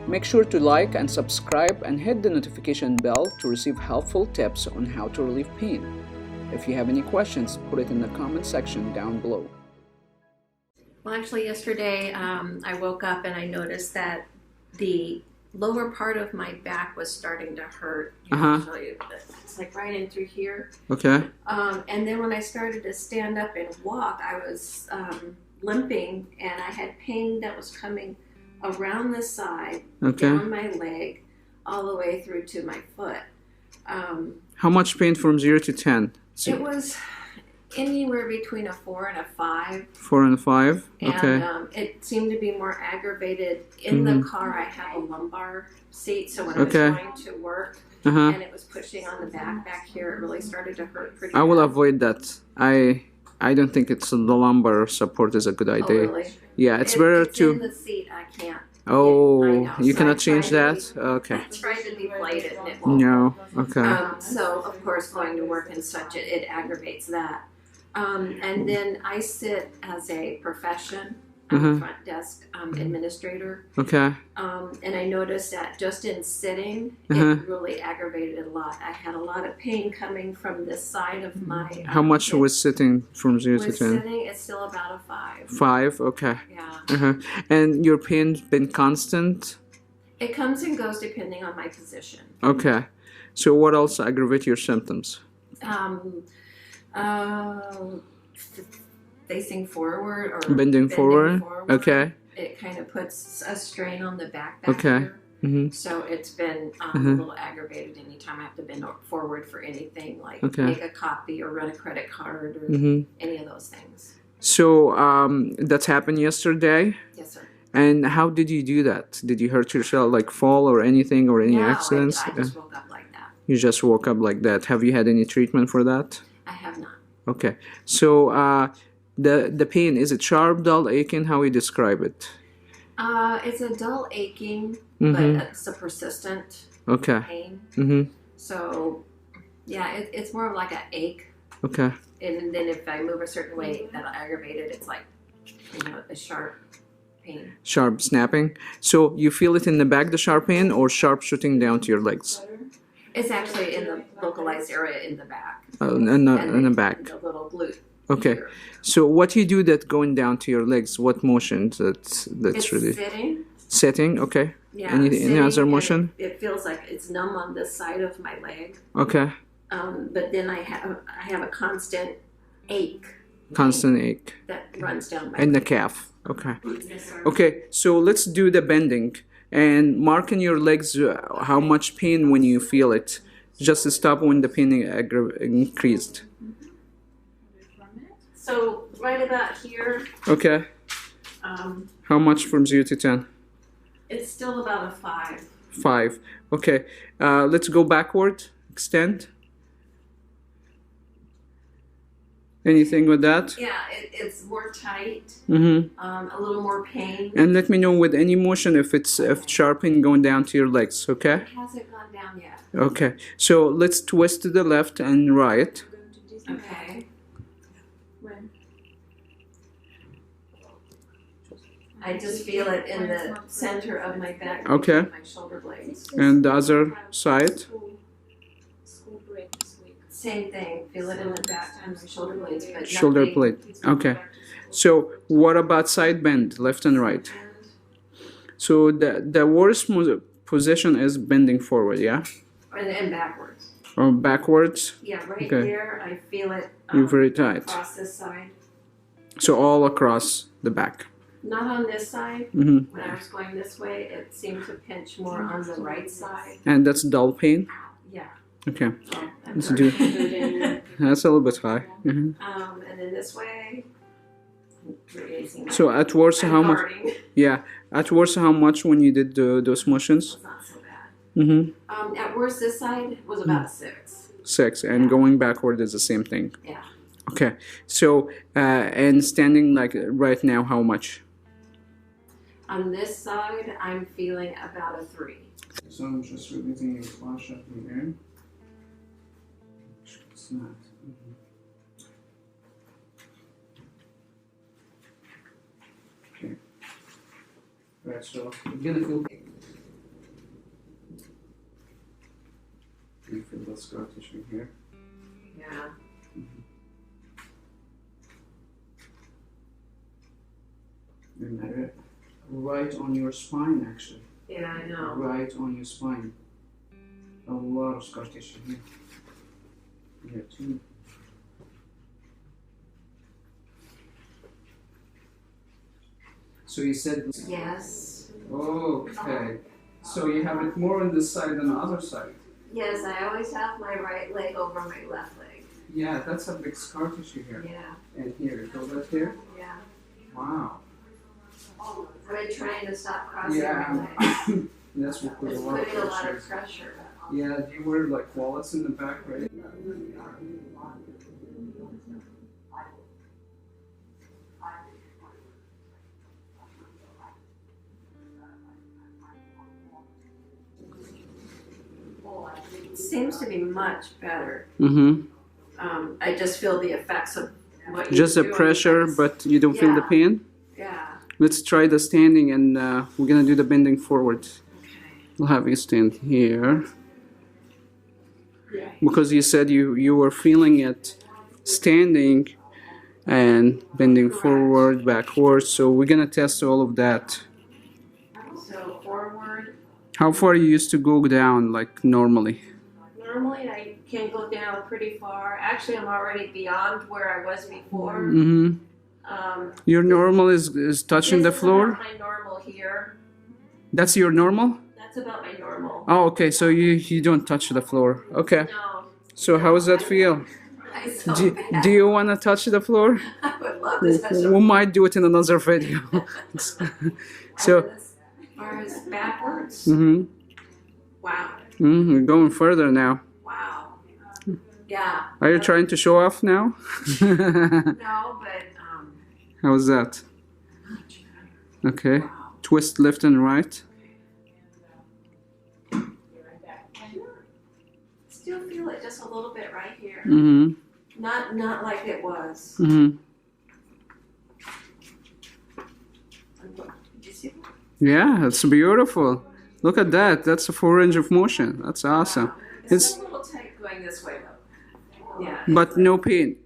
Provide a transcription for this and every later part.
Make sure to like and subscribe and hit the notification bell to receive helpful tips on how to relieve pain. If you have any questions, put it in the comment section down below. Well, actually yesterday I woke up and I noticed that the lower part of my back was starting to hurt. I'll show you. It's like right in through here. Okay. And then when I started to stand up and walk, I was limping and I had pain that was coming around the side, down my leg, all the way through to my foot. How much pain from 0 to 10? It was anywhere between a 4 and a 5. 4 and 5? Okay. And it seemed to be more aggravated. In the car, I have a lumbar seat, so when I was going to work, and it was pushing on the back here, it really started to hurt pretty bad. I will avoid that. I don't think it's the lumbar support is a good idea. Oh, really? Yeah, it's better to... in the seat, I can't. Oh, you cannot change that? Okay. I tried to deflate it and it won't. No, okay. So, of course, going to work and such, it aggravates that. And then I sit as a profession. I'm a front desk administrator. Okay. And I noticed that just in sitting, it really aggravated a lot. I had a lot of pain coming from this side of my... How much was sitting from 0 to 10? Sitting, it's still about a 5. 5? Okay. Yeah. And your pain's been constant? It comes and goes depending on my position. Okay. So what else aggravate your symptoms? Facing forward or bending forward. Okay. It kind of puts a strain on the back here. So it's been a little aggravated anytime I have to bend forward for anything, like make a copy or run a credit card or any of those things. So that happened yesterday? Yes, sir. And how did you do that? Did you hurt yourself, like fall or anything, or any accidents? I just woke up like that. You just woke up like that. Have you had any treatment for that? I have not. Okay. So the pain, is it sharp, dull, aching? How you describe it? It's a dull aching, but it's a persistent pain. So, yeah, it's more of like an ache. Okay. And then if I move a certain way, that'll aggravate it. It's like, a sharp pain. Sharp snapping. So you feel it in the back, the sharp pain, or sharp shooting down to your legs? It's actually in the localized area in the back. In the back. The little glute. Okay. Here. So what you do that going down to your legs? What motion? That's it's really sitting. Sitting. Okay. Yeah. Any other motion? It feels like it's numb on this side of my leg. Okay. But then I have a constant ache. Constant ache. That runs down my and the leg. calf. Okay. Yes, Okay. So let's do the bending and mark in your legs how much pain when you feel it. Just stop when the pain increased. So right about here. Okay. How much from 0 to 10? It's still about a 5. 5. Okay. Let's go backward. Extend. Anything with that? Yeah, it's more tight. A little more pain. And let me know with any motion if sharp pain going down to your legs. Okay. It hasn't gone down yet. Okay. So let's twist to the left and right. Okay. I just feel it in the center of my back. Okay. My shoulder blades. And the other side. Same thing. Feel it in the back of my shoulder blades. But Shoulder blade. Okay. So what about side bend, left and right? So the worst position is bending forward, yeah? And backwards. Or backwards? Yeah, right there. I feel it. You're very tight. Across this side. So all across the back. Not on this side. When I was going this way, it seemed to pinch more on the right side. And that's dull pain? Yeah. Okay. Oh, let's do. That's a little bit high. And then this way. So at worst, how much? Yeah. At worst, how much when you did those motions? It's not so bad. At worst, this side was about a 6. 6, and going backward is the same thing. Yeah. Okay. So and standing like right now, how much? On this side, I'm feeling about a 3. So I'm just releasing your flash up in the air. It's not. Okay. Right, so you're gonna feel You feel the scar tissue here? Yeah. And right on your spine, actually. Yeah, I know. Right on your spine. A lot of scar tissue here. Here too. So you said... Yes. Okay. So you have it more on this side than the other side. Yes, I always have my right leg over my left leg. Yeah, that's a big scar tissue here. Yeah. And here, go right here? Yeah. Wow. I've been trying to stop crossing Yeah. my legs. That's what puts It's a lot of putting a lot pressure. of pressure. Yeah, do you wear like wallets in the back, right? It seems to be much better. Mm-hmm. I just feel the effects of what you Just the do. pressure, but you don't feel the Yeah. pain? Yeah. Let's try the standing and we're gonna do the bending forward. Okay. We'll have you stand here. Because you said you were feeling it standing and bending forward, backwards, so we're gonna test all of that. So forward. How far you used to go down, like normally? Normally I can go down pretty far. Actually, I'm already beyond where I was before. Mm-hmm. Your normal is touching the This is floor? about my normal here. That's your normal? That's about my normal. Oh, okay, so you don't touch the floor. Okay. No. So how does that feel? It's so Do, bad. do you want to touch the floor? I would love to touch We might do it in another video. So, as far as backwards. mm-hmm. Wow. We're going further now. Wow. Yeah. Are you trying to show off now? No, but How's that? Okay. wow. Twist left and right. Still feel it just a little bit right here. Mm-hmm. Not like it was. Mm-hmm. Did you see that? Yeah, it's beautiful. Look at that. That's a full range of motion. That's awesome. It's still a little tight going this way though. Yeah. But no pain.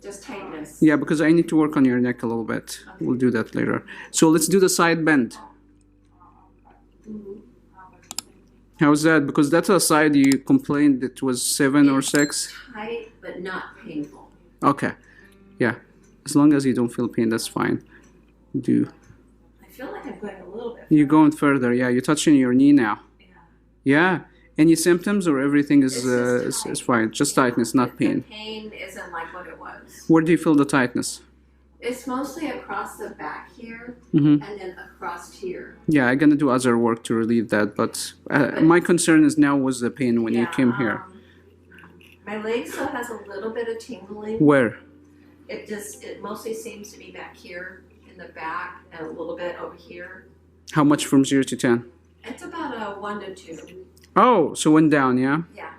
Just tightness. Yeah, because I need to work on your neck a little bit. We'll do that later. So let's do the side bend. How's that? Because that's a side you complained it was 7 or 6. Tight, but not painful. Okay. Yeah. As long as you don't feel pain, that's fine. Do. I feel like I'm going a little bit. You're going further. Yeah, you're touching your knee now. Yeah. Yeah. Any symptoms or everything is It's just tight. is fine. Just tightness, not The pain. pain isn't like what it was. Where do you feel the tightness? It's mostly across the back here Mm-hmm. and then across here. Yeah, I'm gonna do other work to relieve that, but my concern is now was the pain when you came here. My leg still has a little bit of tingling. Where? It mostly seems to be back here in the back and a little bit over here. How much from 0 to 10? It's about a 1 to 2. Oh, so went down, yeah? Yeah.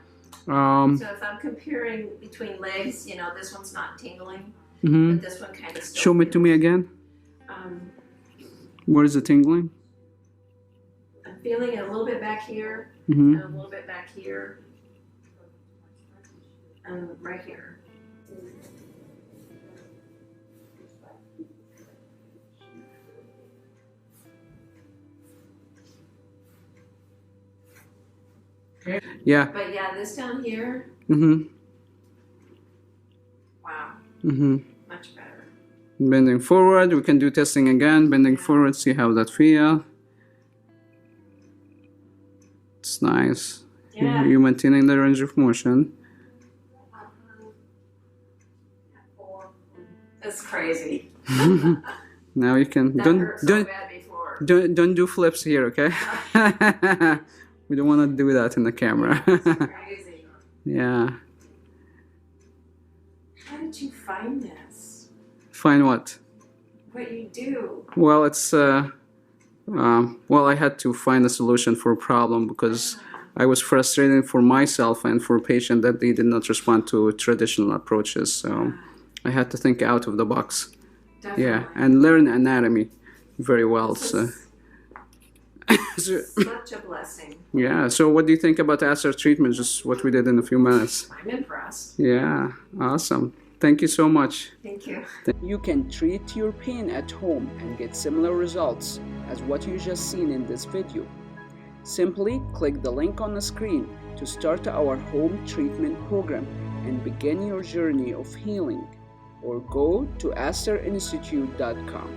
Mm-hmm. So if I'm comparing between legs, this one's not tingling, Mm-hmm. but this one kind of still. Show it to me again. Um, Where is the tingling? I'm feeling it a little bit back here Mm-hmm. and a little bit back here and right here. Yeah. But yeah, this down here, Mm-hmm. wow, Mm-hmm. much better. Bending forward. We can do testing again. Bending forward. See how that feel. It's nice. Yeah. You're maintaining the range of motion. That's crazy. Now you can That don't hurt so don't bad before. don't do flips here, okay? We don't want to do that in the camera. It's crazy. Yeah. How did you find this? Find what? What you do? Well, it's well, I had to find a solution for a problem because I was frustrated for myself and for a patient that they did not respond to traditional approaches. So I had to think out of the box. Definitely. Yeah, and learn anatomy very well. So, So- Such a blessing. yeah. So what do you think about ASTR treatment? Just what we did in a few minutes. I'm impressed. Yeah. Awesome. Thank you so much. Thank you. You can treat your pain at home and get similar results as what you just seen in this video. Simply click the link on the screen to start our home treatment program and begin your journey of healing, or go to asterinstitute.com.